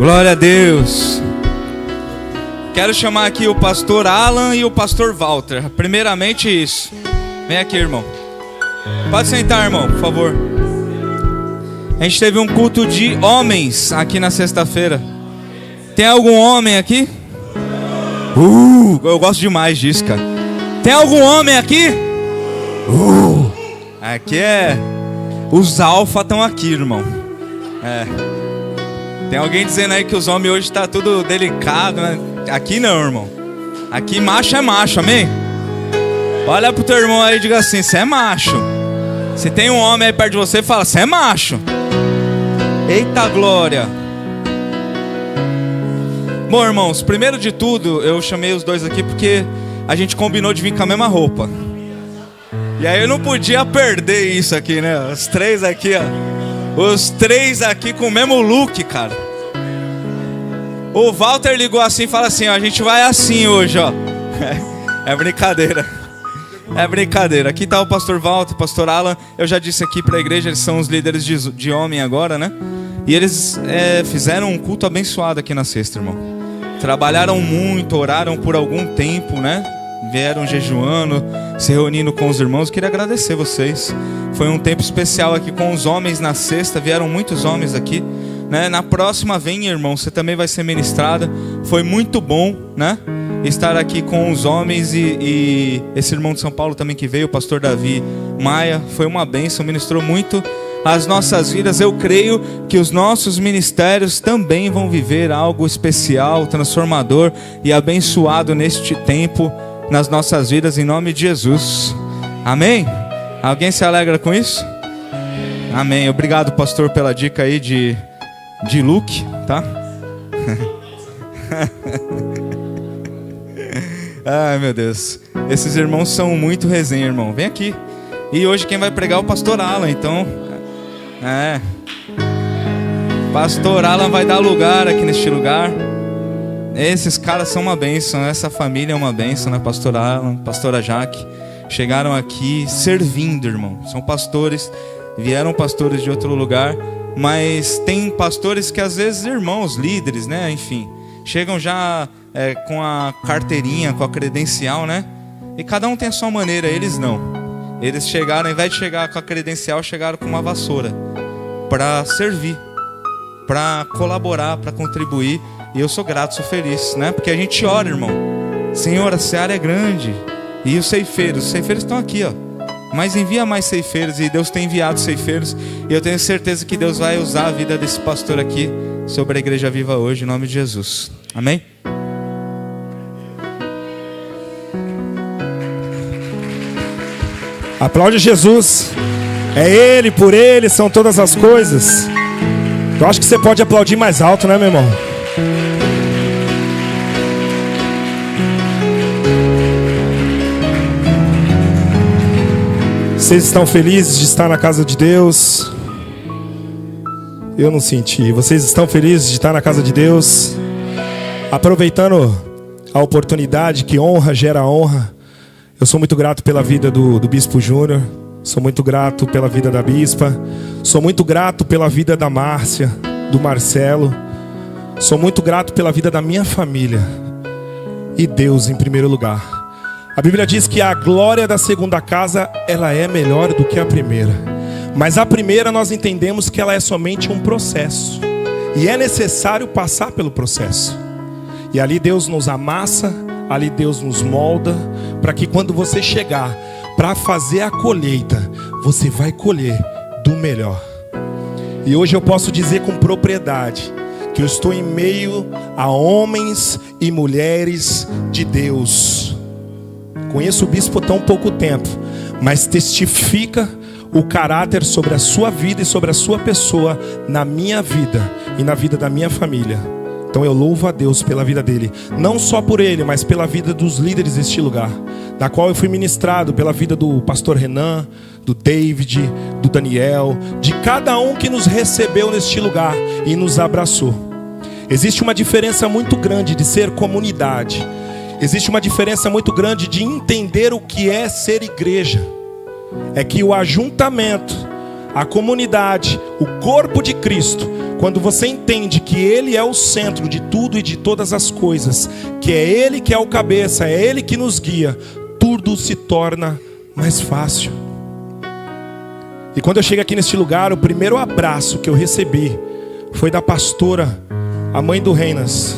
Glória a Deus. Quero chamar aqui o pastor Alan e o pastor Walter. Primeiramente isso. Vem aqui, irmão. Pode sentar, irmão, por favor. A gente teve um culto de homens aqui na sexta-feira. Tem algum homem aqui? Eu gosto demais disso, cara. Tem algum homem aqui? Aqui é... Os alfa estão aqui, irmão. Tem alguém dizendo aí que os homens hoje tá tudo delicado, né? Aqui não, irmão. Aqui macho é macho, amém? Olha pro teu irmão aí e diga assim: você é macho. Se tem um homem aí perto de você, fala: você é macho. Eita glória. Bom, irmãos, primeiro de tudo, eu chamei os dois aqui porque a gente combinou de vir com a mesma roupa. E aí eu não podia perder isso aqui, né? Os três aqui, ó. Os três aqui com o mesmo look, cara. O Walter ligou assim e fala assim: ó, a gente vai assim hoje, ó. É brincadeira. É brincadeira. Aqui tá o pastor Walter, o pastor Alan. Eu já disse aqui pra igreja, eles são os líderes de homem agora, né? E eles fizeram um culto abençoado aqui na sexta, irmão. Trabalharam muito, oraram por algum tempo, né? Vieram jejuando, se reunindo com os irmãos. Queria agradecer vocês. Foi um tempo especial aqui com os homens na sexta. Vieram muitos homens aqui, né? Na próxima vem, irmão, você também vai ser ministrada. Foi muito bom, né? Estar aqui com os homens e esse irmão de São Paulo também que veio, o pastor Davi Maia. Foi uma bênção, ministrou muito as nossas vidas. Eu creio que os nossos ministérios também vão viver algo especial, transformador e abençoado neste tempo nas nossas vidas, em nome de Jesus. Amém? Alguém se alegra com isso? Amém. Obrigado, pastor, pela dica aí de look, tá? Ai, meu Deus. Esses irmãos são muito resenha, irmão. Vem aqui. E hoje quem vai pregar é o pastor Alan, então... Pastor Alan vai dar lugar aqui neste lugar. Esses caras são uma bênção. Essa família é uma bênção, né? Pastor Alan, pastora Jaque. Chegaram aqui servindo, irmão. São pastores. Vieram pastores de outro lugar. Mas tem pastores que às vezes irmãos, líderes, né? Enfim, chegam já com a carteirinha, com a credencial, né? E cada um tem a sua maneira. Eles não. Eles chegaram, ao invés de chegar com a credencial, chegaram com uma vassoura para servir, para colaborar, para contribuir. E eu sou grato, sou feliz, né? Porque a gente ora, irmão. Senhor, a seara é grande. E os ceifeiros estão aqui, ó. Mas envia mais ceifeiros. E Deus tem enviado ceifeiros. E eu tenho certeza que Deus vai usar a vida desse pastor aqui sobre a Igreja Viva hoje, em nome de Jesus. Amém? Aplaude Jesus. É Ele, por Ele são todas as coisas. Eu acho que você pode aplaudir mais alto, né, meu irmão? Vocês estão felizes de estar na casa de Deus? Eu não senti. Vocês estão felizes de estar na casa de Deus? Aproveitando a oportunidade, que honra gera honra. Eu sou muito grato pela vida do Bispo Júnior. Sou muito grato pela vida da Bispa. Sou muito grato pela vida da Márcia, do Marcelo. Sou muito grato pela vida da minha família. E Deus em primeiro lugar. A Bíblia diz que a glória da segunda casa, ela é melhor do que a primeira. Mas a primeira nós entendemos que ela é somente um processo. E é necessário passar pelo processo. E ali Deus nos amassa, ali Deus nos molda, para que quando você chegar para fazer a colheita, você vai colher do melhor. E hoje eu posso dizer com propriedade que eu estou em meio a homens e mulheres de Deus. Conheço o bispo há tão pouco tempo, mas testifica o caráter sobre a sua vida e sobre a sua pessoa na minha vida e na vida da minha família. Então eu louvo a Deus pela vida dele, não só por ele, mas pela vida dos líderes deste lugar, na qual eu fui ministrado pela vida do pastor Renan, do David, do Daniel, de cada um que nos recebeu neste lugar e nos abraçou. Existe uma diferença muito grande de ser comunidade. Existe uma diferença muito grande de entender o que é ser igreja. É que o ajuntamento, a comunidade, o corpo de Cristo, quando você entende que Ele é o centro de tudo e de todas as coisas, que é Ele que é o cabeça, é Ele que nos guia, tudo se torna mais fácil. E quando eu cheguei aqui neste lugar, o primeiro abraço que eu recebi foi da pastora, a mãe do Reinas.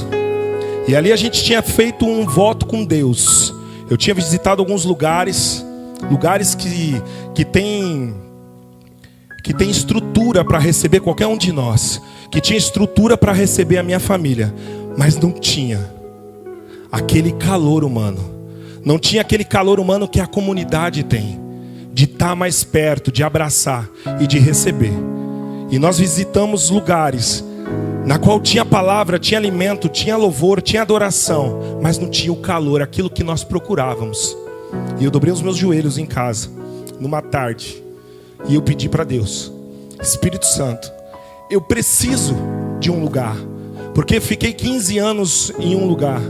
E ali a gente tinha feito um voto com Deus. Eu tinha visitado alguns lugares que tem estrutura para receber qualquer um de nós, que tinha estrutura para receber a minha família, mas não tinha aquele calor humano, não tinha aquele calor humano que a comunidade tem, de estar mais perto, de abraçar e de receber. E nós visitamos lugares na qual tinha palavra, tinha alimento, tinha louvor, tinha adoração, mas não tinha o calor, aquilo que nós procurávamos. E eu dobrei os meus joelhos em casa, numa tarde, e eu pedi para Deus: Espírito Santo, eu preciso de um lugar, porque fiquei 15 anos em um lugar,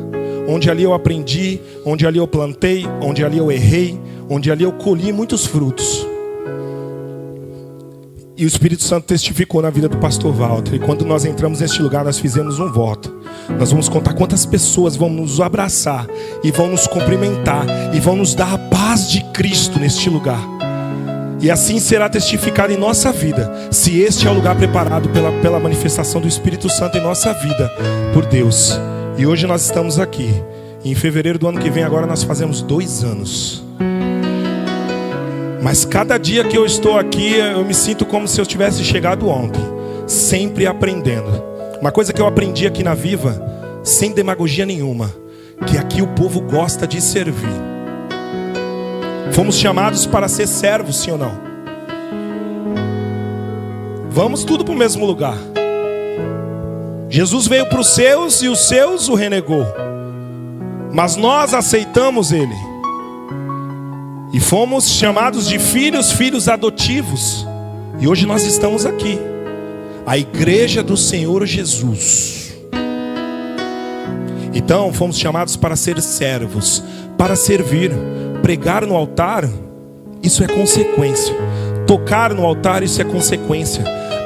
onde ali eu aprendi, onde ali eu plantei, onde ali eu errei, onde ali eu colhi muitos frutos. E o Espírito Santo testificou na vida do pastor Walter. E quando nós entramos neste lugar, nós fizemos um voto. Nós vamos contar quantas pessoas vão nos abraçar e vão nos cumprimentar e vão nos dar a paz de Cristo neste lugar. E assim será testificado em nossa vida, se este é o lugar preparado pela manifestação do Espírito Santo em nossa vida, por Deus. E hoje nós estamos aqui. E em fevereiro do ano que vem agora nós fazemos 2 anos. Mas cada dia que eu estou aqui, eu me sinto como se eu tivesse chegado ontem, sempre aprendendo. Uma coisa que eu aprendi aqui na Viva, sem demagogia nenhuma, que aqui o povo gosta de servir. Fomos chamados para ser servos, sim ou não? Vamos tudo para o mesmo lugar. Jesus veio para os seus e os seus o renegou, mas nós aceitamos Ele. E fomos chamados de filhos adotivos. E hoje nós estamos aqui, a igreja do Senhor Jesus. Então fomos chamados para ser servos, para servir. Pregar no altar, isso é consequência. Tocar no altar, isso é consequência.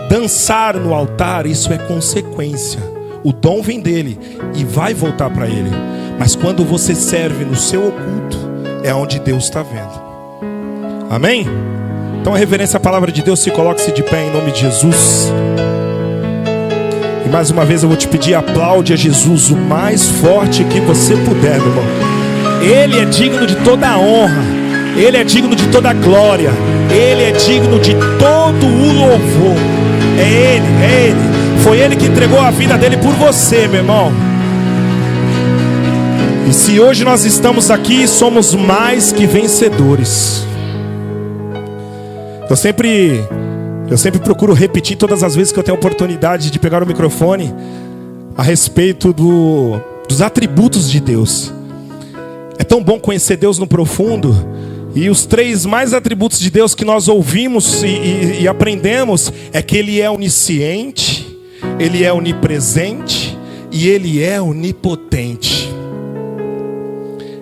Dançar no altar, isso é consequência. O dom vem dele e vai voltar para ele. Mas quando você serve no seu oculto, é onde Deus está vendo. Amém? Então a reverência à palavra de Deus, se coloque-se de pé em nome de Jesus. E mais uma vez eu vou te pedir, aplaude a Jesus o mais forte que você puder, meu irmão. Ele é digno de toda a honra, Ele é digno de toda a glória, Ele é digno de todo o louvor. É Ele. Foi Ele que entregou a vida dele por você, meu irmão. E se hoje nós estamos aqui, somos mais que vencedores. Eu sempre procuro repetir todas as vezes que eu tenho a oportunidade de pegar o microfone a respeito dos atributos de Deus. É tão bom conhecer Deus no profundo. E os 3 mais atributos de Deus que nós ouvimos e aprendemos é que Ele é onisciente, Ele é onipresente e Ele é onipotente.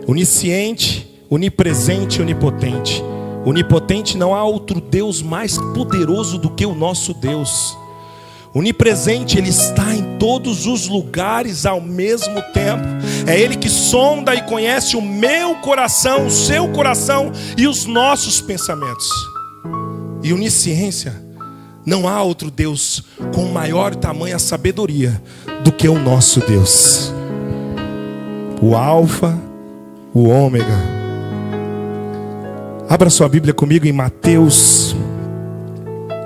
Onisciente, onipresente e onipotente. Onipotente, não há outro Deus mais poderoso do que o nosso Deus. Onipresente, Ele está em todos os lugares ao mesmo tempo. É Ele que sonda e conhece o meu coração, o seu coração e os nossos pensamentos. E onisciência, não há outro Deus com maior tamanha sabedoria do que o nosso Deus. O Alfa, o Ômega. Abra sua Bíblia comigo em Mateus,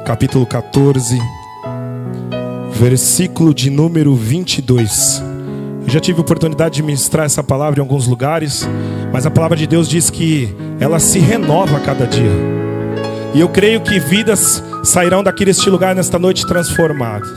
capítulo 14, versículo de número 22. Eu já tive a oportunidade de ministrar essa palavra em alguns lugares, mas a palavra de Deus diz que ela se renova a cada dia. E eu creio que vidas sairão daqui deste lugar nesta noite transformadas.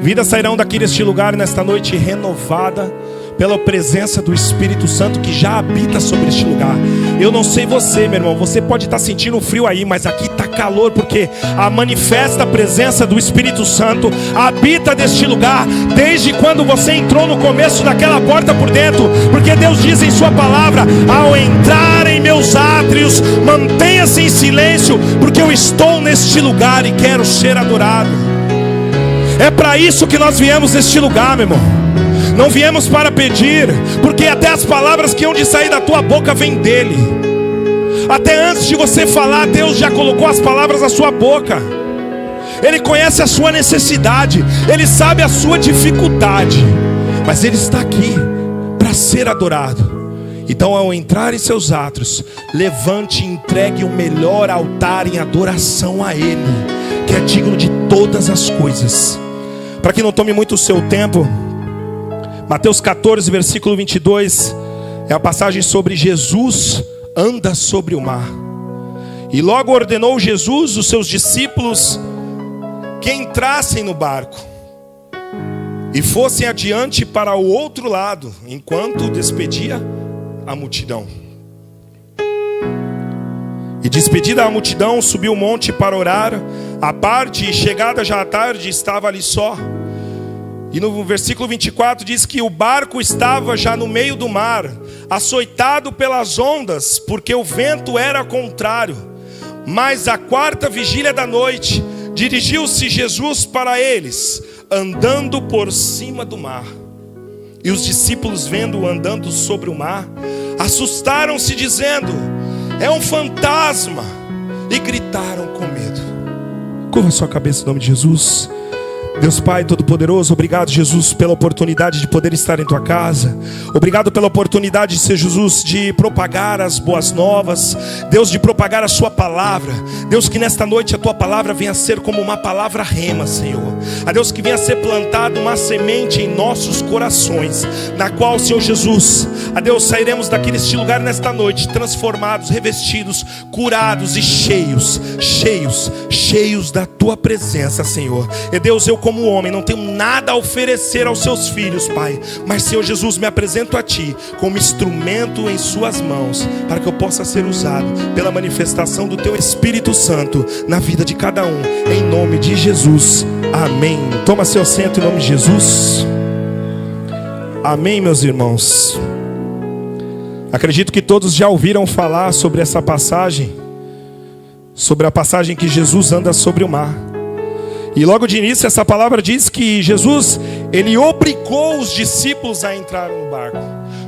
Vidas sairão daqui deste lugar nesta noite renovada pela presença do Espírito Santo que já habita sobre este lugar. Eu não sei você, meu irmão, você pode estar sentindo frio aí, mas aqui está calor, porque a manifesta presença do Espírito Santo habita neste lugar, desde quando você entrou no começo daquela porta por dentro, porque Deus diz em sua palavra: ao entrar em meus átrios, mantenha-se em silêncio, porque eu estou neste lugar e quero ser adorado. É para isso que nós viemos neste lugar, meu irmão. Não viemos para pedir, porque até as palavras que hão de sair da tua boca vêm dele. Até antes de você falar, Deus já colocou as palavras na sua boca. Ele conhece a sua necessidade, Ele sabe a sua dificuldade, mas Ele está aqui para ser adorado. Então, ao entrar em seus atos, levante e entregue o melhor altar em adoração a Ele, que é digno de todas as coisas. Para que não tome muito o seu tempo, Mateus 14, versículo 22, é a passagem sobre Jesus anda sobre o mar. E logo ordenou Jesus os seus discípulos que entrassem no barco e fossem adiante para o outro lado, enquanto despedia a multidão. E despedida a multidão, subiu o monte para orar à parte, e chegada já à tarde, estava ali só. E no versículo 24 diz que o barco estava já no meio do mar, açoitado pelas ondas, porque o vento era contrário. Mas à quarta vigília da noite, dirigiu-se Jesus para eles, andando por cima do mar. E os discípulos, vendo-o andando sobre o mar, assustaram-se, dizendo: é um fantasma, e gritaram com medo. Curva sua cabeça em nome de Jesus. Deus Pai Todo-Poderoso, obrigado, Jesus, pela oportunidade de poder estar em Tua casa. Obrigado pela oportunidade, Senhor Jesus, de propagar as boas novas. Deus, de propagar a Sua palavra. Deus, que nesta noite a Tua palavra venha a ser como uma palavra rema, Senhor. A Deus, que venha a ser plantada uma semente em nossos corações, na qual, Senhor Jesus, a Deus, sairemos daqui neste lugar nesta noite transformados, revestidos, curados e cheios da Tua presença, Senhor. E Deus, eu como homem não tenho nada a oferecer aos seus filhos, Pai, mas Senhor Jesus, me apresento a Ti como instrumento em Suas mãos, para que eu possa ser usado pela manifestação do Teu Espírito Santo na vida de cada um, em nome de Jesus, amém. Toma seu assento em nome de Jesus. Amém, meus irmãos. Acredito que todos já ouviram falar sobre essa passagem, sobre a passagem que Jesus anda sobre o mar. E logo de início essa palavra diz que Jesus, Ele obrigou os discípulos a entrar no barco.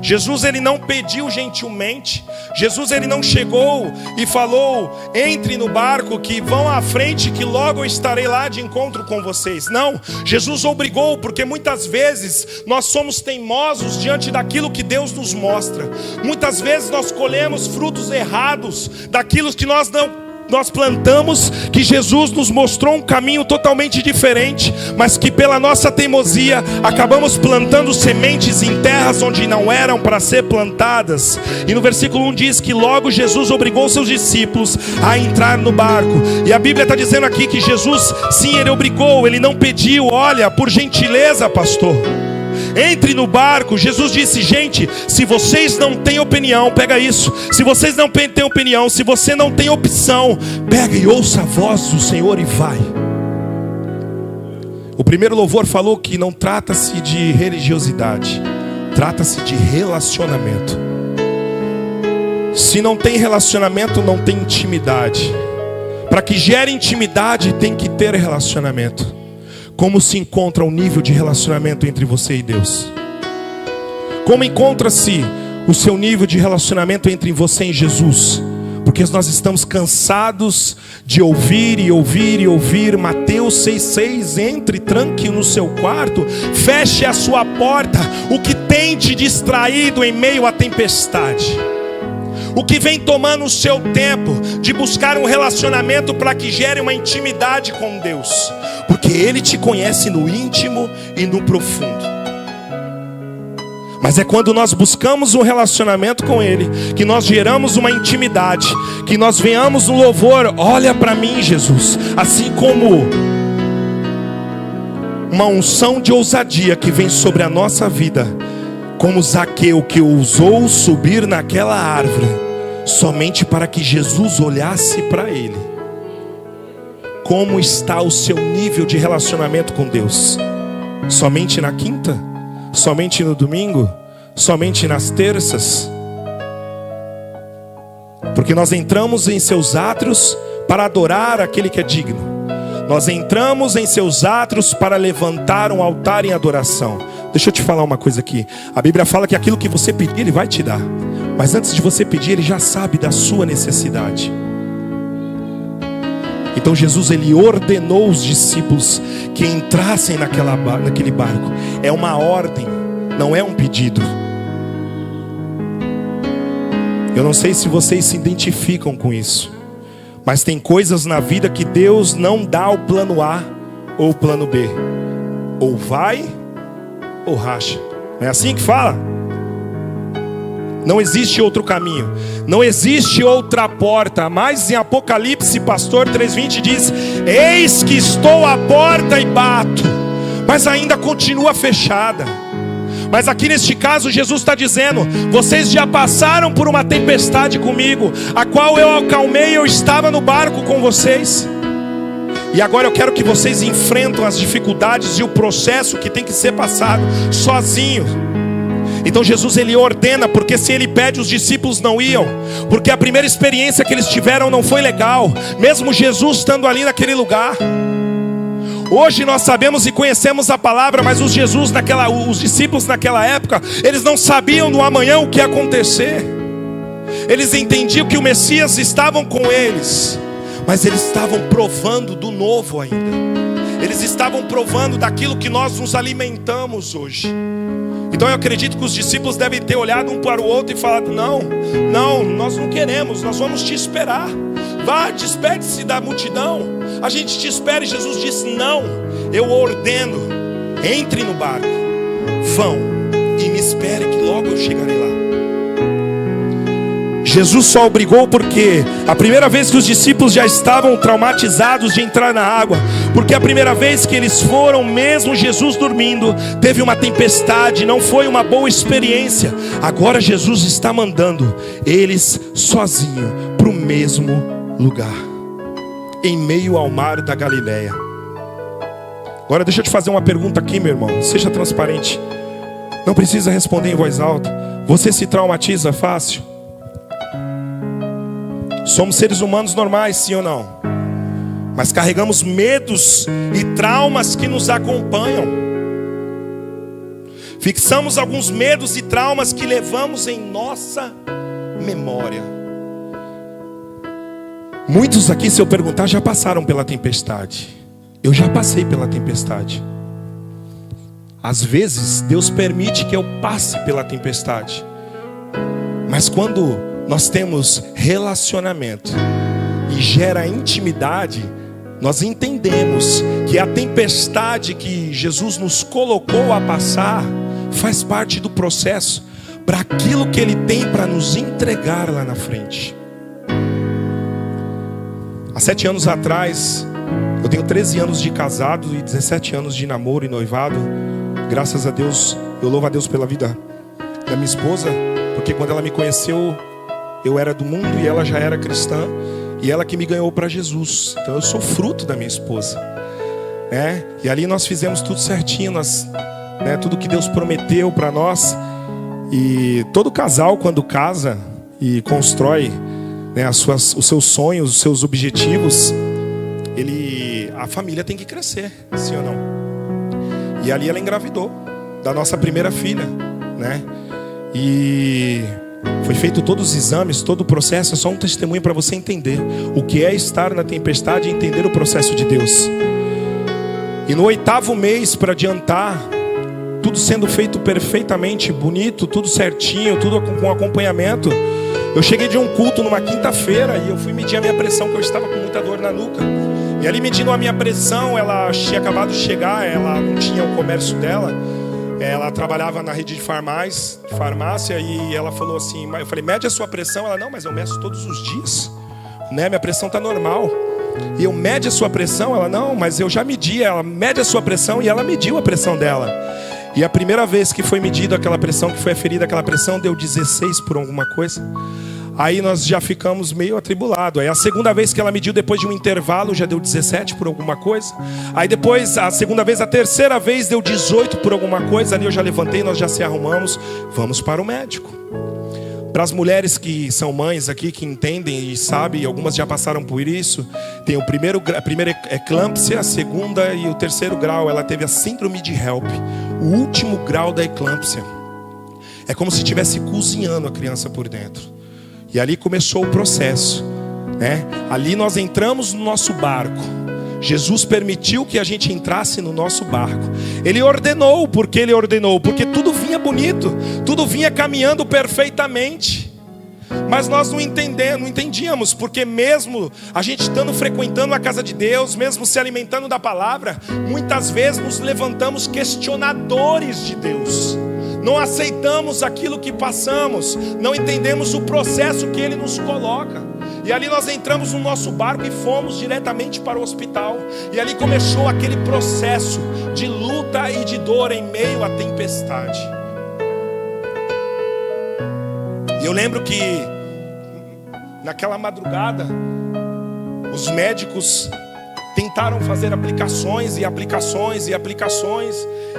Jesus, Ele não pediu gentilmente. Jesus, Ele não chegou e falou: entre no barco, que vão à frente, que logo eu estarei lá de encontro com vocês. Não, Jesus obrigou, porque muitas vezes nós somos teimosos diante daquilo que Deus nos mostra. Muitas vezes nós colhemos frutos errados daquilo que nós plantamos, que Jesus nos mostrou um caminho totalmente diferente, mas que pela nossa teimosia acabamos plantando sementes em terras onde não eram para ser plantadas. E no versículo 1 diz que logo Jesus obrigou seus discípulos a entrar no barco. E a Bíblia está dizendo aqui que Jesus, sim, Ele obrigou, Ele não pediu. Olha, por gentileza, pastor, entre no barco. Jesus disse: gente, se vocês não têm opinião, pega isso. Se vocês não têm opinião, se você não tem opção, pega e ouça a voz do Senhor e vai. O primeiro louvor falou que não trata-se de religiosidade, trata-se de relacionamento. Se não tem relacionamento, não tem intimidade. Para que gere intimidade, tem que ter relacionamento. Como se encontra o nível de relacionamento entre você e Deus? Como encontra-se o seu nível de relacionamento entre você e Jesus? Porque nós estamos cansados de ouvir e ouvir e ouvir. Mateus 6,6: entre, tranque no seu quarto, feche a sua porta. O que tem te distraído em meio à tempestade? O que vem tomando o seu tempo de buscar um relacionamento para que gere uma intimidade com Deus? Porque Ele te conhece no íntimo e no profundo. Mas é quando nós buscamos um relacionamento com Ele, que nós geramos uma intimidade, que nós venhamos no louvor: olha para mim, Jesus. Assim como uma unção de ousadia que vem sobre a nossa vida, como Zaqueu, que ousou subir naquela árvore somente para que Jesus olhasse para ele. Como está o seu nível de relacionamento com Deus? Somente na quinta? Somente no domingo? Somente nas terças? Porque nós entramos em seus átrios para adorar aquele que é digno. Nós entramos em seus átrios para levantar um altar em adoração. Deixa eu te falar uma coisa aqui. A Bíblia fala que aquilo que você pedir, Ele vai te dar. Mas antes de você pedir, Ele já sabe da sua necessidade. Então Jesus, Ele ordenou os discípulos que entrassem naquele barco. É uma ordem, não é um pedido. Eu não sei se vocês se identificam com isso, mas tem coisas na vida que Deus não dá o plano A ou o plano B. Ou vai ou racha. Não é assim que fala? Não existe outro caminho, não existe outra porta. Mas em Apocalipse, pastor 3:20 diz: eis que estou à porta e bato, mas ainda continua fechada. Mas aqui neste caso Jesus está dizendo: vocês já passaram por uma tempestade comigo, a qual eu acalmei, eu estava no barco com vocês. E agora eu quero que vocês enfrentam as dificuldades e o processo que tem que ser passado sozinhos. Então Jesus, Ele ordena, porque se Ele pede, os discípulos não iam, porque a primeira experiência que eles tiveram não foi legal, mesmo Jesus estando ali naquele lugar. Hoje nós sabemos e conhecemos a palavra, mas os discípulos naquela época, eles não sabiam no amanhã o que ia acontecer. Eles entendiam que o Messias estava com eles, mas eles estavam provando do novo ainda. Eles estavam provando daquilo que nós nos alimentamos hoje. Então eu acredito que os discípulos devem ter olhado um para o outro e falado: não, nós não queremos, nós vamos te esperar. Vá, despede-se da multidão, a gente te espera. E Jesus disse: não, eu ordeno, entre no barco, vão e me espere que logo eu chegarei lá. Jesus só obrigou porque a primeira vez que os discípulos já estavam traumatizados de entrar na água, porque a primeira vez que eles foram, mesmo Jesus dormindo, teve uma tempestade, não foi uma boa experiência. Agora Jesus está mandando eles sozinhos para o mesmo lugar, em meio ao mar da Galileia. Agora deixa eu te fazer uma pergunta aqui, meu irmão, seja transparente, não precisa responder em voz alta. Você se traumatiza fácil? Somos seres humanos normais, sim ou não? Mas carregamos medos e traumas que nos acompanham. Fixamos alguns medos e traumas que levamos em nossa memória. Muitos aqui, se eu perguntar, já passaram pela tempestade. Eu já passei pela tempestade. Às vezes Deus permite que eu passe pela tempestade, mas quando nós temos relacionamento e gera intimidade, nós entendemos que a tempestade que Jesus nos colocou a passar faz parte do processo para aquilo que Ele tem para nos entregar lá na frente. Há 7 anos atrás, eu tenho 13 anos de casado e 17 anos de namoro e noivado. Graças a Deus, eu louvo a Deus pela vida da minha esposa, porque quando ela me conheceu, eu era do mundo e ela já era cristã, e ela que me ganhou para Jesus. Então eu sou fruto da minha esposa, né? E ali nós fizemos tudo certinho, tudo que Deus prometeu para nós. E todo casal, quando casa e constrói, né, os seus sonhos, os seus objetivos, a família tem que crescer, sim ou não? E ali ela engravidou da nossa primeira filha, né? E foi feito todos os exames, todo o processo. É só um testemunho para você entender o que é estar na tempestade e entender o processo de Deus. E no 8º mês, para adiantar, tudo sendo feito perfeitamente bonito, tudo certinho, tudo com acompanhamento, eu cheguei de um culto numa quinta-feira e eu fui medir a minha pressão, que eu estava com muita dor na nuca. E ali medindo a minha pressão, ela tinha acabado de chegar, ela não tinha o comércio dela. Ela trabalhava na rede de farmácia, e ela falou assim, eu falei: mede a sua pressão. Ela: não, mas eu meço todos os dias, né? Minha pressão está normal. E eu: mede a sua pressão? Ela: não, mas eu já medi. Ela: mede a sua pressão. E ela mediu a pressão dela. E a primeira vez que foi medida aquela pressão, que foi aferida aquela pressão, deu 16 por alguma coisa. Aí nós já ficamos meio atribulados. Aí a segunda vez que ela mediu, depois de um intervalo, já deu 17 por alguma coisa. Aí depois, a segunda vez, a terceira vez, deu 18 por alguma coisa. Ali eu já levantei, nós já se arrumamos. Vamos para o médico. Para as mulheres que são mães aqui, que entendem e sabem, algumas já passaram por isso, tem a primeira eclâmpsia, a segunda e o terceiro grau. Ela teve a síndrome de HELP. O último grau da eclâmpsia é como se estivesse cozinhando a criança por dentro. E ali começou o processo, né? Ali nós entramos no nosso barco. Jesus permitiu que a gente entrasse no nosso barco. Ele ordenou, porque Ele ordenou, porque tudo vinha bonito, tudo vinha caminhando perfeitamente. Mas nós não entendíamos, porque mesmo a gente estando frequentando a casa de Deus, mesmo se alimentando da palavra, muitas vezes nos levantamos questionadores de Deus. Não aceitamos aquilo que passamos, não entendemos o processo que Ele nos coloca. E ali nós entramos no nosso barco e fomos diretamente para o hospital. E ali começou aquele processo de luta e de dor em meio à tempestade. E eu lembro que naquela madrugada os médicos tentaram fazer aplicações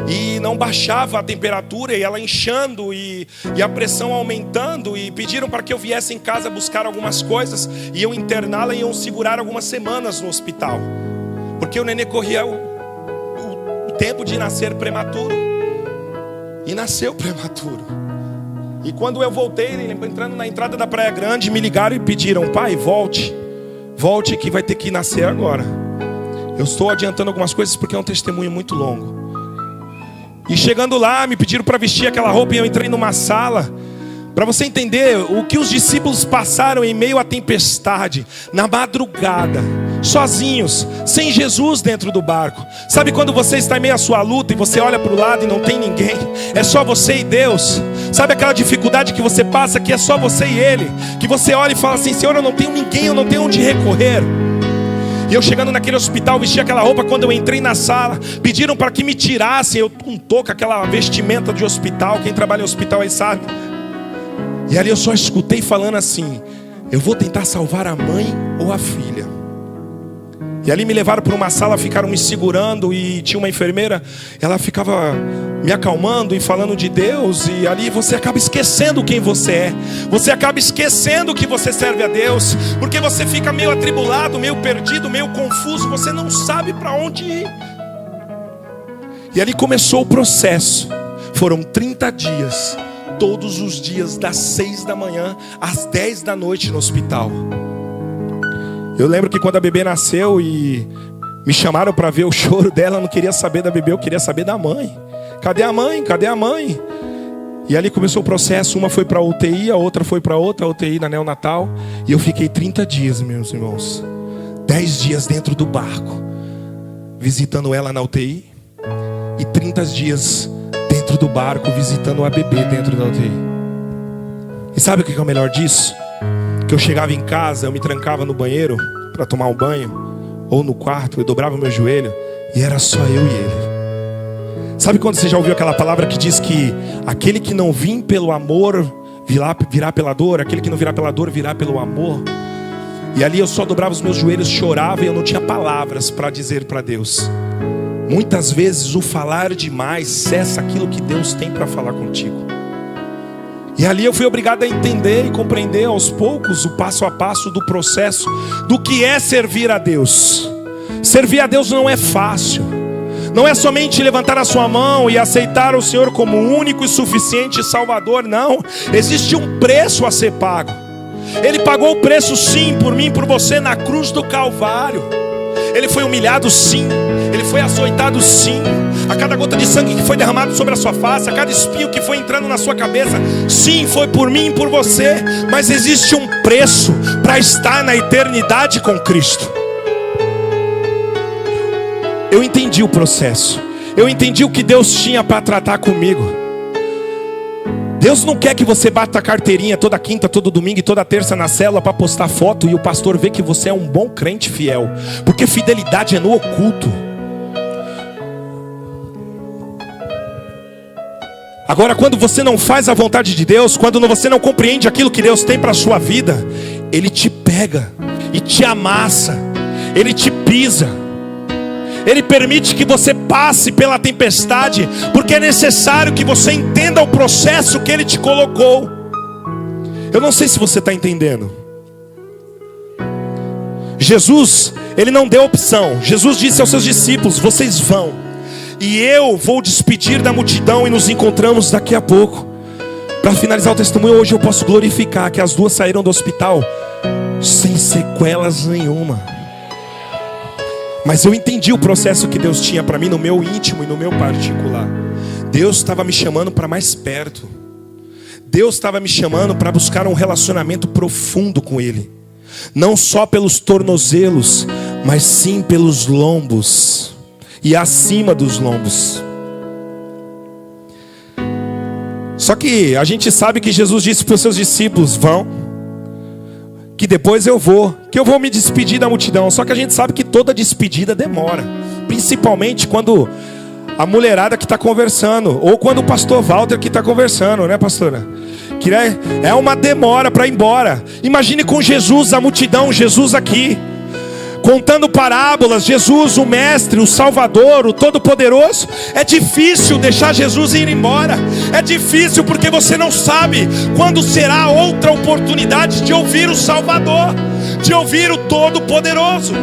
e não baixava a temperatura, e ela inchando e a pressão aumentando, e pediram para que eu viesse em casa buscar algumas coisas, e iam interná-la e iam segurar algumas semanas no hospital, porque o nenê corria o tempo de nascer prematuro, e nasceu prematuro. E quando eu voltei, entrando na entrada da Praia Grande, me ligaram e pediram: pai, volte que vai ter que nascer agora. Eu estou adiantando algumas coisas porque é um testemunho muito longo. E chegando lá, me pediram para vestir aquela roupa e eu entrei numa sala. Para você entender o que os discípulos passaram em meio à tempestade, na madrugada, sozinhos, sem Jesus dentro do barco. Sabe quando você está em meio à sua luta e você olha para o lado e não tem ninguém? É só você e Deus. Sabe aquela dificuldade que você passa, que é só você e Ele? Que você olha e fala assim: Senhor, eu não tenho ninguém, eu não tenho onde recorrer. E eu chegando naquele hospital, vesti aquela roupa. Quando eu entrei na sala, pediram para que me tirassem. Eu não tô com aquela vestimenta de hospital. Quem trabalha em hospital aí sabe. E ali eu só escutei falando assim: eu vou tentar salvar a mãe ou a filha. E ali me levaram para uma sala, ficaram me segurando. E tinha uma enfermeira, ela ficava me acalmando e falando de Deus. E ali você acaba esquecendo quem você é. Você acaba esquecendo que você serve a Deus, porque você fica meio atribulado, meio perdido, meio confuso. Você não sabe para onde ir. E ali começou o processo. Foram 30 dias, todos os dias, das 6 da manhã às 10 da noite no hospital. Eu lembro que quando a bebê nasceu e me chamaram para ver o choro dela, eu não queria saber da bebê, eu queria saber da mãe. Cadê a mãe? Cadê a mãe? E ali começou o processo. Uma foi para a UTI, a outra foi para outra UTI na neonatal. E eu fiquei 30 dias, meus irmãos, 10 dias dentro do barco, visitando ela na UTI, e 30 dias dentro do barco, visitando a bebê dentro da UTI. E sabe o que é o melhor disso? Que eu chegava em casa, eu me trancava no banheiro para tomar um banho, ou no quarto, eu dobrava o meu joelho, e era só eu e Ele. Sabe quando você já ouviu aquela palavra que diz que aquele que não vir pelo amor virá pela dor, aquele que não virá pela dor virá pelo amor? E ali eu só dobrava os meus joelhos, chorava, e eu não tinha palavras para dizer para Deus. Muitas vezes o falar demais cessa aquilo que Deus tem para falar contigo. E ali eu fui obrigado a entender e compreender aos poucos o passo a passo do processo do que é servir a Deus. Servir a Deus não é fácil. Não é somente levantar a sua mão e aceitar o Senhor como único e suficiente Salvador. Não, existe um preço a ser pago. Ele pagou o preço sim por mim, por você, na cruz do Calvário. Ele foi humilhado sim, Ele foi açoitado sim. A cada gota de sangue que foi derramado sobre a sua face, a cada espinho que foi entrando na sua cabeça, sim, foi por mim e por você. Mas existe um preço para estar na eternidade com Cristo. Eu entendi o processo. Eu entendi o que Deus tinha para tratar comigo. Deus não quer que você bata a carteirinha toda quinta, todo domingo e toda terça na célula para postar foto e o pastor ver que você é um bom crente fiel. Porque fidelidade é no oculto. Agora, quando você não faz a vontade de Deus, quando você não compreende aquilo que Deus tem para a sua vida, Ele te pega e te amassa, Ele te pisa. Ele permite que você passe pela tempestade, porque é necessário que você entenda o processo que Ele te colocou. Eu não sei se você está entendendo. Jesus, ele não deu opção. Jesus disse aos seus discípulos: vocês vão, e eu vou despedir da multidão e nos encontramos daqui a pouco. Para finalizar o testemunho, hoje eu posso glorificar que as duas saíram do hospital sem sequelas nenhuma. Mas eu entendi o processo que Deus tinha para mim no meu íntimo e no meu particular. Deus estava me chamando para mais perto. Deus estava me chamando para buscar um relacionamento profundo com Ele. Não só pelos tornozelos, mas sim pelos lombos e acima dos lombos. Só que a gente sabe que Jesus disse para os seus discípulos: vão, que depois eu vou me despedir da multidão. Só que a gente sabe que toda despedida demora, principalmente quando a mulherada que está conversando, ou quando o pastor Walter que está conversando, né, pastora? Que é uma demora para ir embora. Imagine com Jesus, a multidão, Jesus aqui contando parábolas, Jesus, o mestre, o salvador, o todo-poderoso. É difícil deixar Jesus ir embora. É difícil porque você não sabe quando será outra oportunidade de ouvir o Salvador, de ouvir o Todo-Poderoso.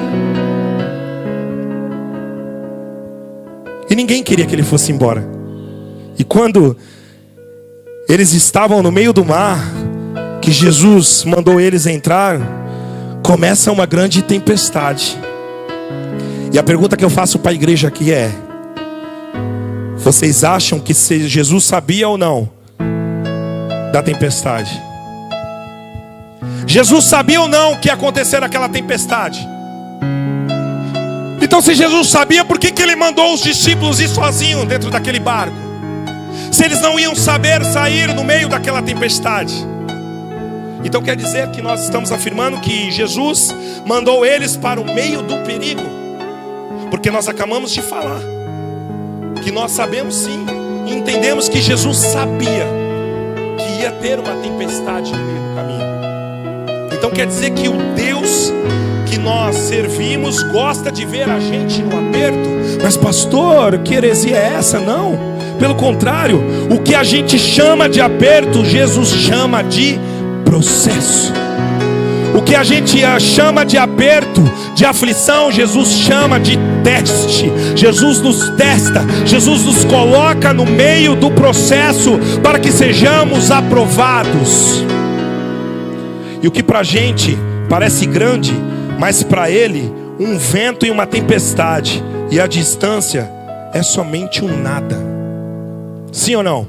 E ninguém queria que ele fosse embora. E quando eles estavam no meio do mar, que Jesus mandou eles entrar, começa uma grande tempestade. E a pergunta que eu faço para a igreja aqui é: vocês acham que Jesus sabia ou não da tempestade? Jesus sabia ou não o que ia acontecer naquela tempestade? Então, se Jesus sabia, por que ele mandou os discípulos ir sozinhos dentro daquele barco? Se eles não iam saber sair no meio daquela tempestade. Então quer dizer que nós estamos afirmando que Jesus mandou eles para o meio do perigo? Porque nós acabamos de falar que nós sabemos sim, e entendemos que Jesus sabia que ia ter uma tempestade no meio do caminho. Então quer dizer que o Deus que nós servimos gosta de ver a gente no aperto? Mas pastor, que heresia é essa? Não, pelo contrário, o que a gente chama de aperto, Jesus chama de processo. O que a gente chama de aperto, de aflição, Jesus chama de teste. Jesus nos testa, Jesus nos coloca no meio do processo para que sejamos aprovados. E o que para a gente parece grande, mas para Ele um vento e uma tempestade, e a distância é somente um nada. Sim ou não?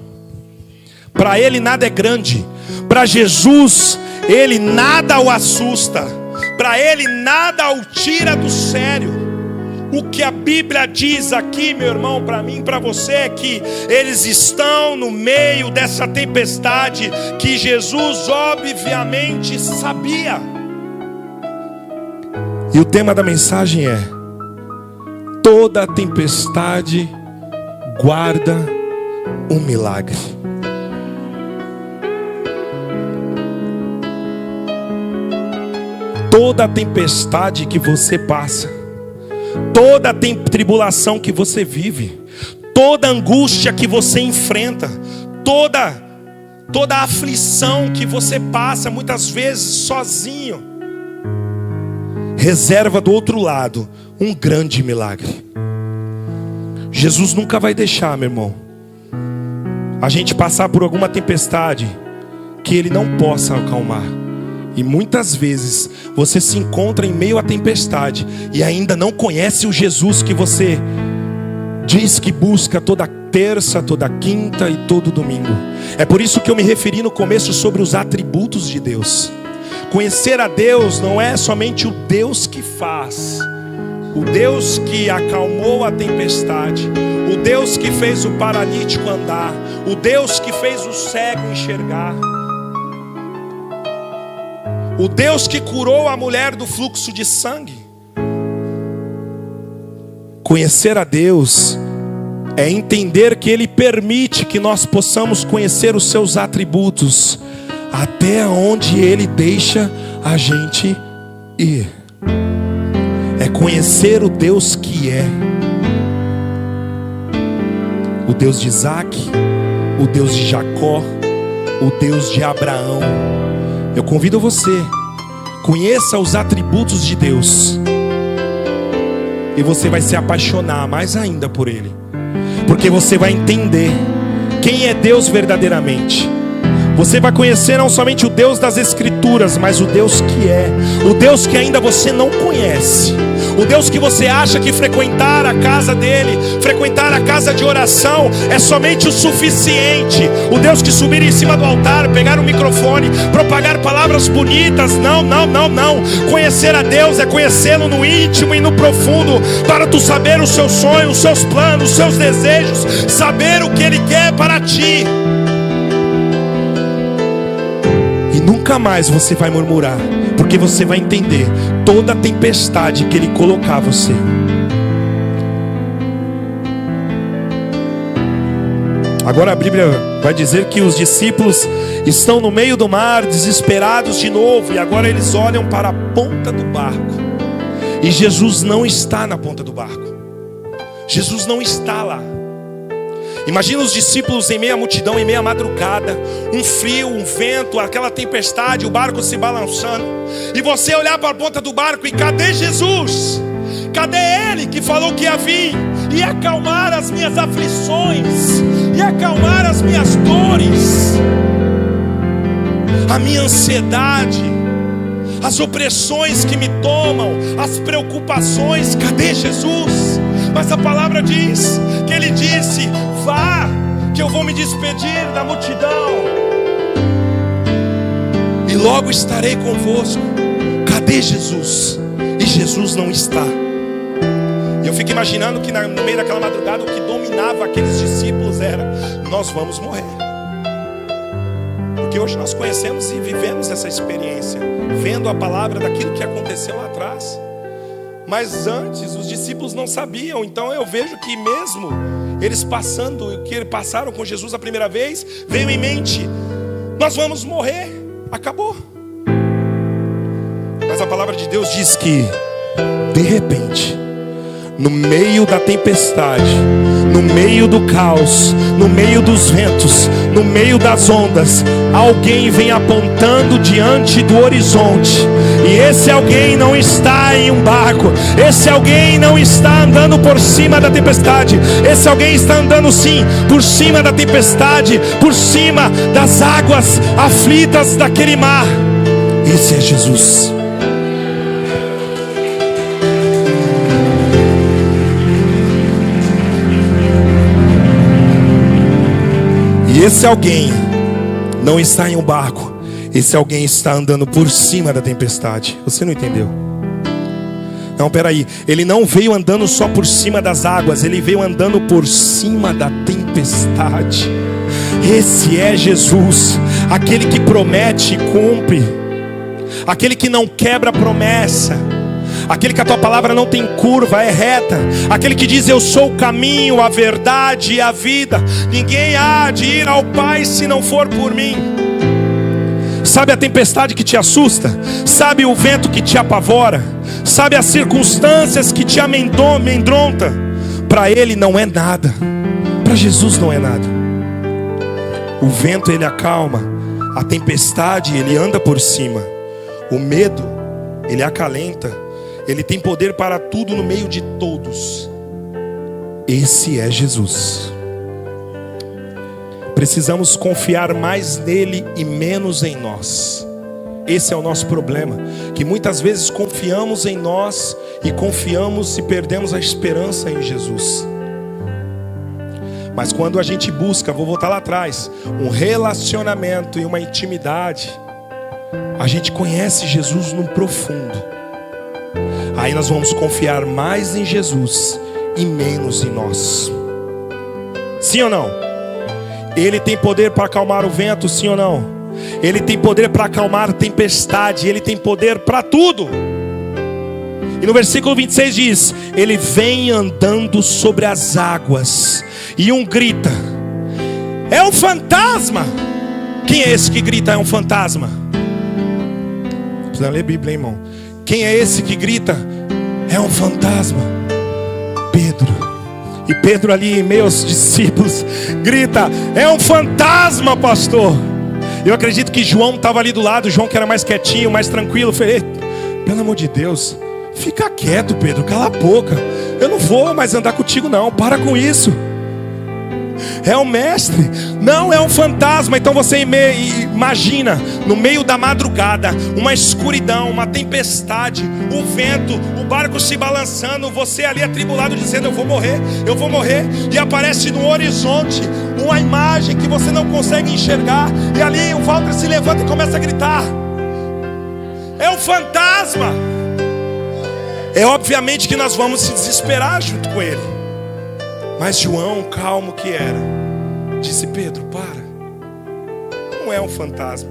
Para Ele nada é grande. Para Jesus, Ele nada o assusta. Para Ele nada o tira do sério. O que a Bíblia diz aqui, meu irmão, para mim, para você, é que eles estão no meio dessa tempestade que Jesus obviamente sabia. E o tema da mensagem é: toda tempestade guarda um milagre. Toda tempestade que você passa, toda tribulação que você vive, toda angústia que você enfrenta, toda aflição que você passa, muitas vezes sozinho, reserva do outro lado um grande milagre. Jesus nunca vai deixar, meu irmão, a gente passar por alguma tempestade que Ele não possa acalmar. E muitas vezes você se encontra em meio à tempestade e ainda não conhece o Jesus que você diz que busca toda terça, toda quinta e todo domingo. É por isso que eu me referi no começo sobre os atributos de Deus. Conhecer a Deus não é somente o Deus que faz, o Deus que acalmou a tempestade, o Deus que fez o paralítico andar, o Deus que fez o cego enxergar, o Deus que curou a mulher do fluxo de sangue. Conhecer a Deus é entender que Ele permite que nós possamos conhecer os seus atributos, até onde Ele deixa a gente ir. É conhecer o Deus que é o Deus de Isaac, o Deus de Jacó, o Deus de Abraão, Eu convido você, conheça os atributos de Deus, e você vai se apaixonar mais ainda por Ele, porque você vai entender quem é Deus verdadeiramente. Você vai conhecer não somente o Deus das Escrituras, mas o Deus que é, o Deus que ainda você não conhece, o Deus que você acha que frequentar a casa dele, frequentar a casa de oração é somente o suficiente, o Deus que subir em cima do altar, pegar o microfone, propagar palavras bonitas. Não, não, não, não. Conhecer a Deus é conhecê-lo no íntimo e no profundo, para tu saber os seus sonhos, os seus planos, os seus desejos, saber o que Ele quer para ti. E nunca mais você vai murmurar, porque você vai entender toda a tempestade que Ele colocar você. Agora a Bíblia vai dizer que os discípulos estão no meio do mar, desesperados de novo, e agora eles olham para a ponta do barco, e Jesus não está na ponta do barco. Jesus não está lá. Imagina os discípulos em meio à multidão, em meio à madrugada, um frio, um vento, aquela tempestade, o barco se balançando, e você olhar para a ponta do barco e cadê Jesus? Cadê Ele que falou que ia vir e acalmar as minhas aflições, e acalmar as minhas dores, a minha ansiedade, as opressões que me tomam, as preocupações? Cadê Jesus? Mas a palavra diz que Ele disse: vá, que eu vou me despedir da multidão, e logo estarei convosco. Cadê Jesus? E Jesus não está. E eu fico imaginando que no meio daquela madrugada o que dominava aqueles discípulos era: nós vamos morrer. Porque hoje nós conhecemos e vivemos essa experiência, vendo a palavra daquilo que aconteceu lá atrás. Mas antes os discípulos não sabiam. Então eu vejo que mesmo eles passando o que eles passaram com Jesus a primeira vez, veio em mente: nós vamos morrer, acabou. Mas a palavra de Deus diz que de repente, no meio da tempestade, no meio do caos, no meio dos ventos, no meio das ondas, alguém vem apontando diante do horizonte. E esse alguém não está em um barco, esse alguém não está andando por cima da tempestade, esse alguém está andando sim por cima da tempestade, por cima das águas aflitas daquele mar. Esse é Jesus. E esse alguém não está em um barco, esse alguém está andando por cima da tempestade. Você não entendeu? Não, peraí. Ele não veio andando só por cima das águas, ele veio andando por cima da tempestade. Esse é Jesus, aquele que promete e cumpre, aquele que não quebra a promessa, aquele que a tua palavra não tem curva, é reta, aquele que diz: eu sou o caminho, a verdade e a vida, ninguém há de ir ao Pai se não for por mim. Sabe a tempestade que te assusta? Sabe o vento que te apavora? Sabe as circunstâncias que te amedrontam? Para Ele não é nada, para Jesus não é nada. O vento Ele acalma, a tempestade Ele anda por cima, o medo Ele acalenta. Ele tem poder para tudo no meio de todos. Esse é Jesus. Precisamos confiar mais nele e menos em nós. Esse é o nosso problema, que muitas vezes confiamos em nós e confiamos e perdemos a esperança em Jesus. Mas quando a gente busca, vou voltar lá atrás, um relacionamento e uma intimidade, a gente conhece Jesus no profundo. Aí nós vamos confiar mais em Jesus e menos em nós. Sim ou não? Ele tem poder para acalmar o vento, sim ou não? Ele tem poder para acalmar a tempestade, Ele tem poder para tudo. E no versículo 26 diz: Ele vem andando sobre as águas. E um grita: é um fantasma. Quem é esse que grita é um fantasma? Precisa ler a Bíblia, hein, irmão? Quem é esse que grita é um fantasma? Pedro. E Pedro ali em meio aos discípulos grita: é um fantasma, pastor. Eu acredito que João estava ali do lado, João que era mais quietinho, mais tranquilo. Falei, pelo amor de Deus, fica quieto, Pedro, cala a boca. Eu não vou mais andar contigo não, para com isso. É o mestre, não é um fantasma. Então você imagina, no meio da madrugada, uma escuridão, uma tempestade, o vento, o barco se balançando, você ali atribulado dizendo, eu vou morrer. E aparece no horizonte uma imagem que você não consegue enxergar. E ali o Walter se levanta e começa a gritar. É um fantasma. É obviamente que nós vamos se desesperar junto com ele. Mas João, calmo que era, disse, Pedro, para. Não é um fantasma.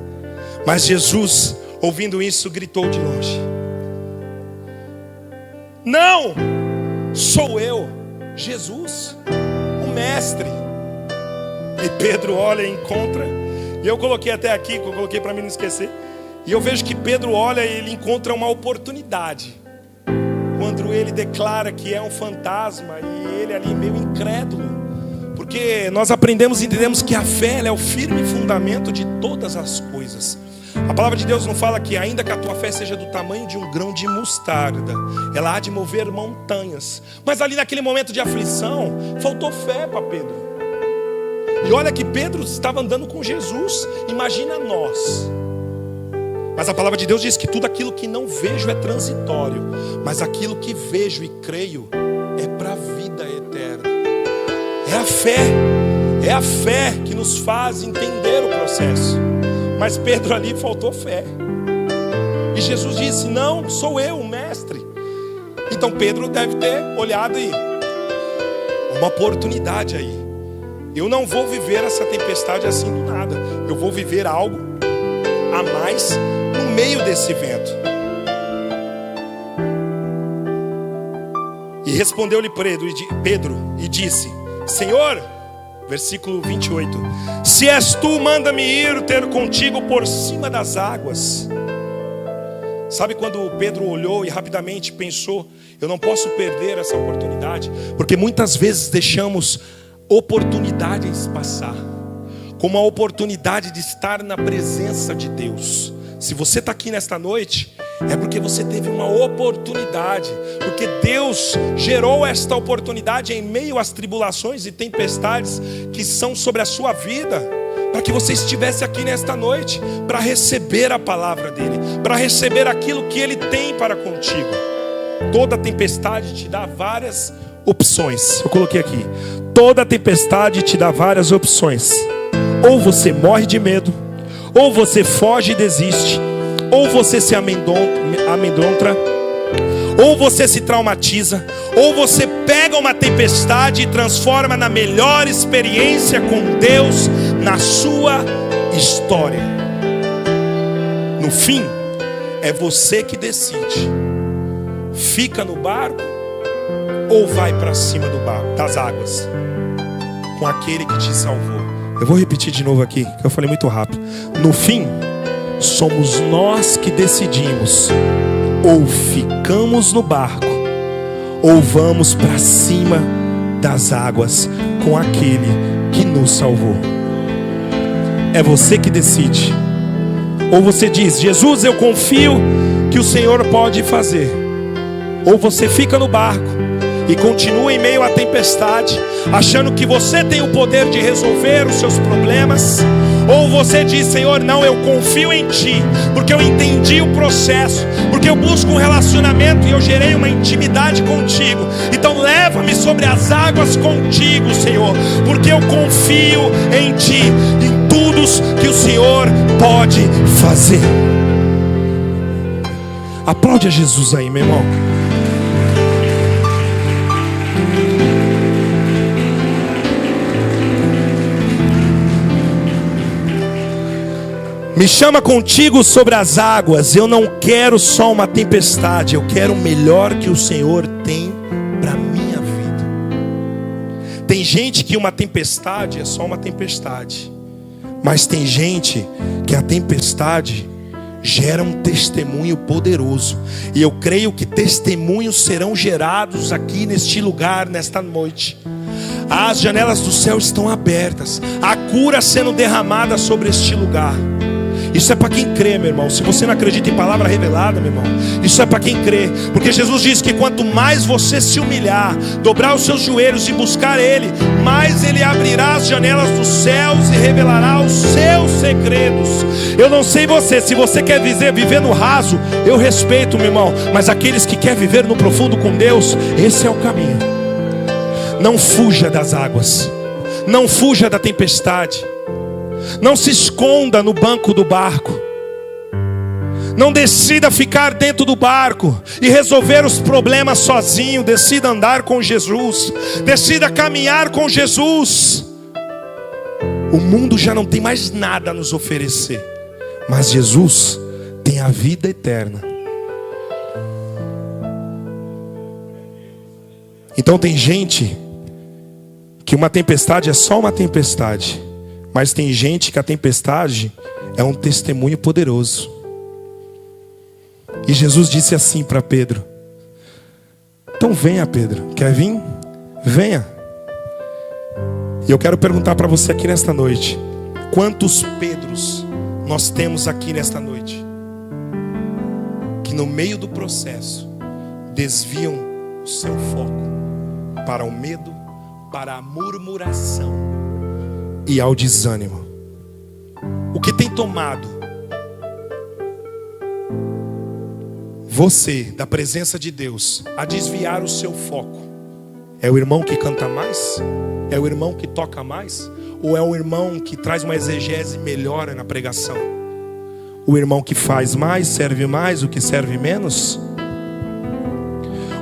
Mas Jesus, ouvindo isso, gritou de longe, não, sou eu, Jesus, o mestre. E Pedro olha e encontra. E eu coloquei até aqui, eu coloquei para mim não esquecer. E eu vejo que Pedro olha e ele encontra uma oportunidade. Quando ele declara que é um fantasma, e ele ali meio incrédulo, porque nós aprendemos e entendemos que a fé ela é o firme fundamento de todas as coisas. A palavra de Deus não fala que ainda que a tua fé seja do tamanho de um grão de mostarda, ela há de mover montanhas. Mas ali naquele momento de aflição, faltou fé para Pedro. E olha que Pedro estava andando com Jesus, imagina nós. Mas a palavra de Deus diz que tudo aquilo que não vejo é transitório, mas aquilo que vejo e creio é para a vida eterna. É a fé que nos faz entender o processo. Mas Pedro ali faltou fé. E Jesus disse, não, sou eu, o mestre. Então Pedro deve ter olhado e uma oportunidade aí. Eu não vou viver essa tempestade assim do nada. Eu vou viver algo a mais no meio desse vento. E respondeu-lhe Pedro e disse, Senhor, versículo 28, se és tu, manda-me ir ter contigo por cima das águas. Sabe quando Pedro olhou e rapidamente pensou, eu não posso perder essa oportunidade, porque muitas vezes deixamos oportunidades passar, como a oportunidade de estar na presença de Deus. Se você está aqui nesta noite, é porque você teve uma oportunidade, porque Deus gerou esta oportunidade em meio às tribulações e tempestades que são sobre a sua vida, para que você estivesse aqui nesta noite, para receber a palavra dele, para receber aquilo que ele tem para contigo. Toda tempestade te dá várias opções. Eu coloquei aqui, toda tempestade te dá várias opções. Ou você morre de medo, ou você foge e desiste, ou você se amedronta, ou você se traumatiza, ou você pega uma tempestade e transforma na melhor experiência com Deus na sua história. No fim, é você que decide. Fica no barco ou vai para cima do barco, das águas, com aquele que te salvou. Eu vou repetir de novo aqui, que eu falei muito rápido. No fim, somos nós que decidimos. Ou ficamos no barco, ou vamos para cima das águas com aquele que nos salvou. É você que decide. Ou você diz, Jesus, eu confio que o Senhor pode fazer. Ou você fica no barco e continua em meio à tempestade, achando que você tem o poder de resolver os seus problemas. Ou você diz, Senhor, não, eu confio em Ti, porque eu entendi o processo, porque eu busco um relacionamento e eu gerei uma intimidade contigo. Então leva-me sobre as águas contigo, Senhor, porque eu confio em Ti, em tudo que o Senhor pode fazer. Aplaude a Jesus aí, meu irmão. Me chama contigo sobre as águas. Eu não quero só uma tempestade, eu quero o melhor que o Senhor tem para a minha vida. Tem gente que uma tempestade é só uma tempestade, mas tem gente que a tempestade gera um testemunho poderoso. E eu creio que testemunhos serão gerados aqui neste lugar, nesta noite. As janelas do céu estão abertas, a cura sendo derramada sobre este lugar. Isso é para quem crê, meu irmão. Se você não acredita em palavra revelada, meu irmão, isso é para quem crê. Porque Jesus diz que quanto mais você se humilhar, dobrar os seus joelhos e buscar Ele, mais Ele abrirá as janelas dos céus e revelará os seus segredos. Eu não sei você, se você quer viver no raso, eu respeito, meu irmão. Mas aqueles que querem viver no profundo com Deus, esse é o caminho. Não fuja das águas, não fuja da tempestade. Não se esconda no banco do barco. Não decida ficar dentro do barco e resolver os problemas sozinho. Decida andar com Jesus. Decida caminhar com Jesus. O mundo já não tem mais nada a nos oferecer, mas Jesus tem a vida eterna. Então tem gente que uma tempestade é só uma tempestade, mas tem gente que a tempestade é um testemunho poderoso. E Jesus disse assim para Pedro: então venha, Pedro. Quer vir? Venha. E eu quero perguntar para você aqui nesta noite: quantos Pedros nós temos aqui nesta noite, que no meio do processo desviam o seu foco para o medo, para a murmuração e ao desânimo? O que tem tomado você da presença de Deus a desviar o seu foco? É o irmão que canta mais? É o irmão que toca mais? Ou é o irmão que traz uma exegese melhor na pregação? O irmão que faz mais, serve mais, o que serve menos?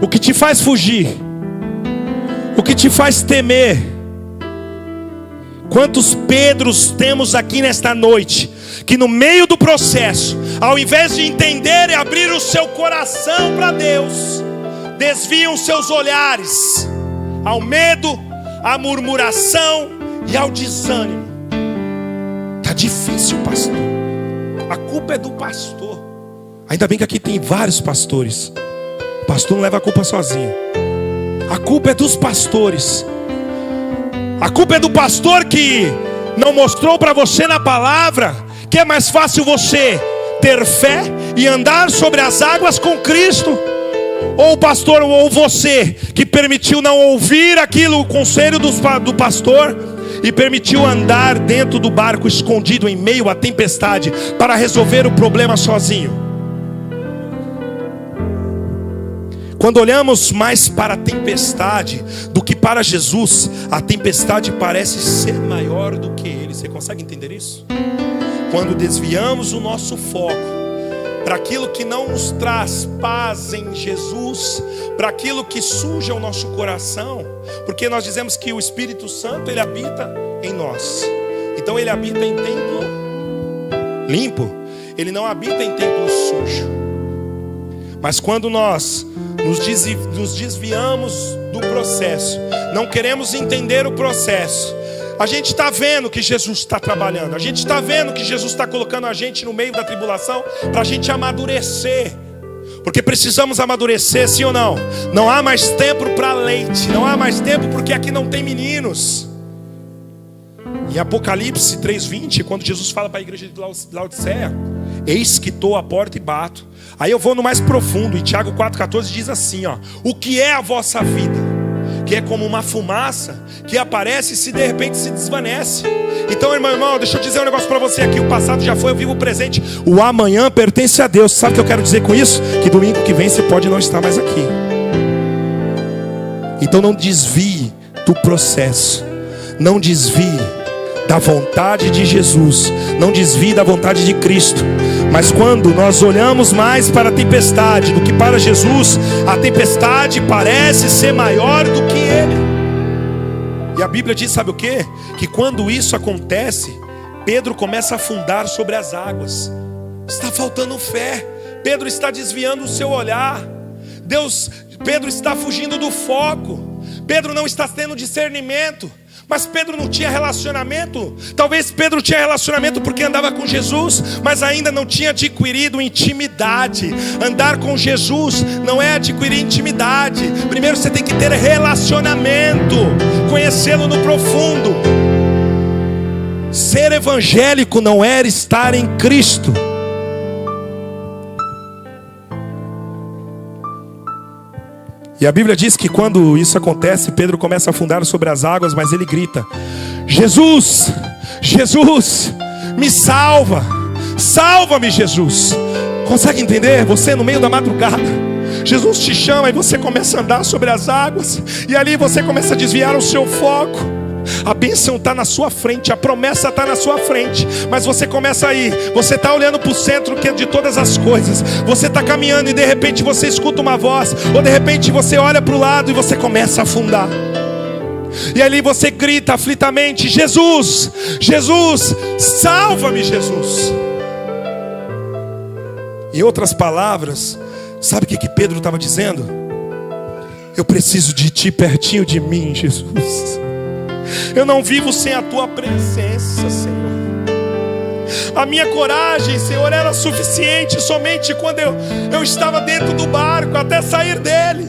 O que te faz fugir? O que te faz temer? Quantos Pedros temos aqui nesta noite, que no meio do processo, ao invés de entender e abrir o seu coração para Deus, desviam seus olhares ao medo, à murmuração e ao desânimo. Está difícil, pastor. A culpa é do pastor. Ainda bem que aqui tem vários pastores. O pastor não leva a culpa sozinho. A culpa é dos pastores. A culpa é do pastor que não mostrou para você na palavra que é mais fácil você ter fé e andar sobre as águas com Cristo. Ou o pastor, ou você, que permitiu não ouvir aquilo, o conselho do pastor, e permitiu andar dentro do barco escondido em meio à tempestade para resolver o problema sozinho. Quando olhamos mais para a tempestade do que para Jesus, a tempestade parece ser maior do que Ele. Você consegue entender isso? Quando desviamos o nosso foco para aquilo que não nos traz paz em Jesus, para aquilo que suja o nosso coração, porque nós dizemos que o Espírito Santo, Ele habita em nós. Então Ele habita em templo limpo, Ele não habita em templo sujo. Mas quando nós nos desviamos do processo, não queremos entender o processo, a gente está vendo que Jesus está trabalhando, a gente está vendo que Jesus está colocando a gente no meio da tribulação para a gente amadurecer, porque precisamos amadurecer, sim ou não? Não há mais tempo para leite, não há mais tempo porque aqui não tem meninos. Em Apocalipse 3:20, quando Jesus fala para a igreja de Laodiceia: eis que estou à porta e bato. Aí eu vou no mais profundo, em Tiago 4,14 diz assim, ó: o que é a vossa vida? Que é como uma fumaça que aparece e se de repente se desvanece. Então, irmão, deixa eu dizer um negócio para você aqui: o passado já foi, eu vivo o presente, o amanhã pertence a Deus. Sabe o que eu quero dizer com isso? Que domingo que vem você pode não estar mais aqui. Então não desvie do processo, não desvie da vontade de Jesus, não desvie da vontade de Cristo. Mas quando nós olhamos mais para a tempestade do que para Jesus, a tempestade parece ser maior do que Ele. E a Bíblia diz, sabe o quê? Que quando isso acontece, Pedro começa a afundar sobre as águas. Está faltando fé. Pedro está desviando o seu olhar. Pedro está fugindo do foco. Pedro não está tendo discernimento. Mas Pedro não tinha relacionamento. Talvez Pedro tinha relacionamento porque andava com Jesus, mas ainda não tinha adquirido intimidade. Andar com Jesus não é adquirir intimidade. Primeiro você tem que ter relacionamento, conhecê-lo no profundo. Ser evangélico não era estar em Cristo. E a Bíblia diz que quando isso acontece, Pedro começa a afundar sobre as águas, mas ele grita: Jesus, Jesus, me salva, salva-me, Jesus. Consegue entender? Você no meio da madrugada, Jesus te chama e você começa a andar sobre as águas, e ali você começa a desviar o seu foco. A bênção está na sua frente, a promessa está na sua frente, mas você começa a ir, você está olhando para o centro que é de todas as coisas, você está caminhando e de repente você escuta uma voz, ou de repente você olha para o lado e você começa a afundar. E ali você grita aflitamente: Jesus, Jesus, salva-me, Jesus. Em outras palavras, sabe o que Pedro estava dizendo? Eu preciso de ti pertinho de mim, Jesus. Eu não vivo sem a tua presença, Senhor. A minha coragem, Senhor, era suficiente somente quando eu estava dentro do barco, até sair dele.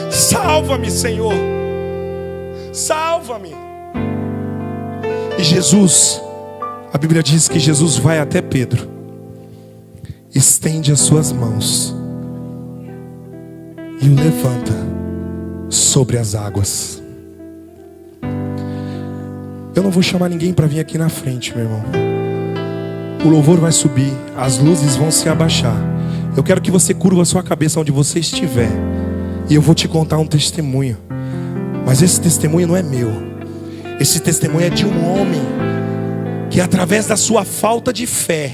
Salva-me, Senhor. Salva-me. E Jesus, a Bíblia diz que Jesus vai até Pedro, estende as suas mãos e o levanta sobre as águas. Eu não vou chamar ninguém para vir aqui na frente, meu irmão. O louvor vai subir, as luzes vão se abaixar. Eu quero que você curva a sua cabeça onde você estiver, e eu vou te contar um testemunho. Mas esse testemunho não é meu. Esse testemunho é de um homem que, através da sua falta de fé,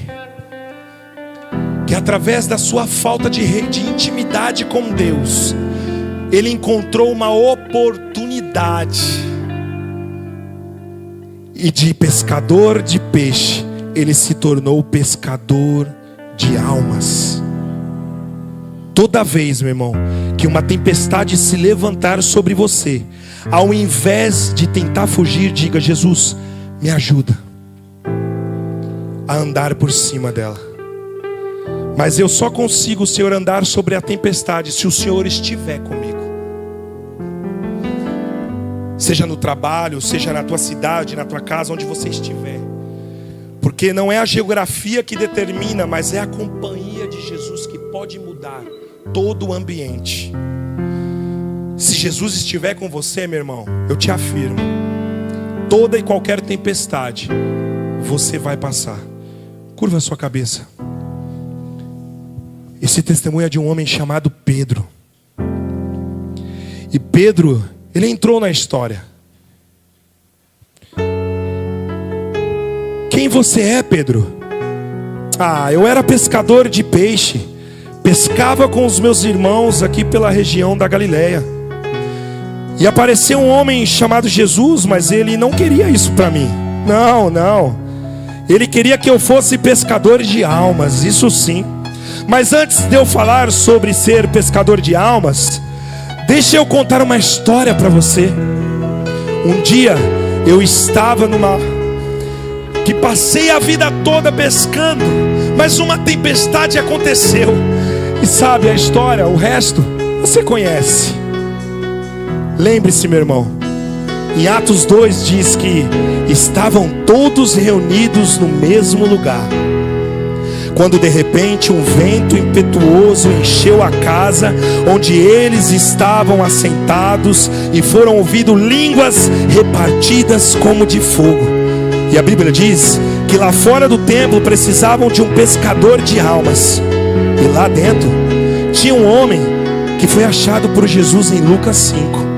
que através da sua falta de intimidade com Deus, ele encontrou uma oportunidade. E de pescador de peixe, ele se tornou pescador de almas. Toda vez, meu irmão, que uma tempestade se levantar sobre você, ao invés de tentar fugir, diga: Jesus, me ajuda a andar por cima dela. Mas eu só consigo, Senhor, andar sobre a tempestade se o Senhor estiver comigo. Seja no trabalho, seja na tua cidade, na tua casa, onde você estiver. Porque não é a geografia que determina, mas é a companhia de Jesus que pode mudar todo o ambiente. Se Jesus estiver com você, meu irmão, eu te afirmo, toda e qualquer tempestade você vai passar. Curva a sua cabeça. Esse testemunho é de um homem chamado Pedro. E Pedro, ele entrou na história. Quem você é, Pedro? Eu era pescador de peixe. Pescava com os meus irmãos aqui pela região da Galileia. E apareceu um homem chamado Jesus, mas ele não queria isso para mim. Não. Ele queria que eu fosse pescador de almas, isso sim. Mas antes de eu falar sobre ser pescador de almas, deixa eu contar uma história para você. Um dia eu estava que passei a vida toda pescando, mas uma tempestade aconteceu. E sabe a história, o resto você conhece. Lembre-se, meu irmão, em Atos 2 diz que estavam todos reunidos no mesmo lugar, quando de repente um vento impetuoso encheu a casa onde eles estavam assentados, e foram ouvidas línguas repartidas como de fogo. E a Bíblia diz que lá fora do templo precisavam de um pescador de almas. E lá dentro tinha um homem que foi achado por Jesus em Lucas 5.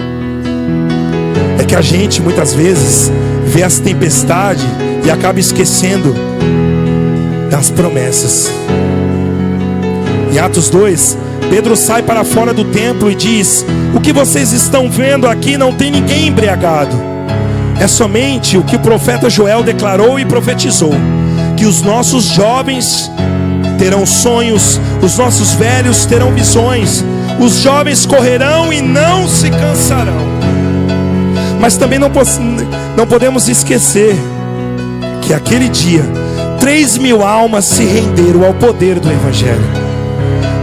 É que a gente muitas vezes vê as tempestades e acaba esquecendo das promessas. Em Atos 2, Pedro sai para fora do templo e diz: o que vocês estão vendo aqui não tem ninguém embriagado. É somente o que o profeta Joel declarou e profetizou, que os nossos jovens terão sonhos, os nossos velhos terão visões, os jovens correrão e não se cansarão. Mas também não podemos esquecer que aquele dia 3.000 almas se renderam ao poder do Evangelho.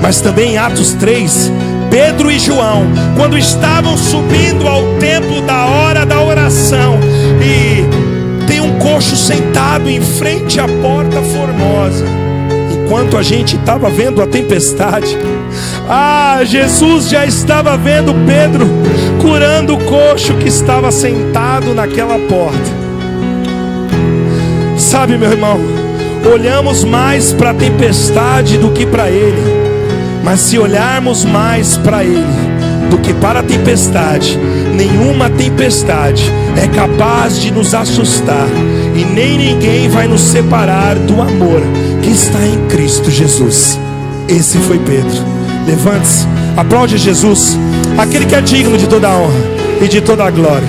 Mas também em Atos 3, Pedro e João, quando estavam subindo ao templo da hora da oração, e tem um coxo sentado em frente à porta formosa, enquanto a gente estava vendo a tempestade, Jesus já estava vendo Pedro curando o coxo que estava sentado naquela porta. Sabe, meu irmão, olhamos mais para a tempestade do que para ele. Mas se olharmos mais para ele do que para a tempestade, nenhuma tempestade é capaz de nos assustar, e nem ninguém vai nos separar do amor que está em Cristo Jesus. Esse foi Pedro. Levante-se, aplaude Jesus, aquele que é digno de toda a honra e de toda a glória.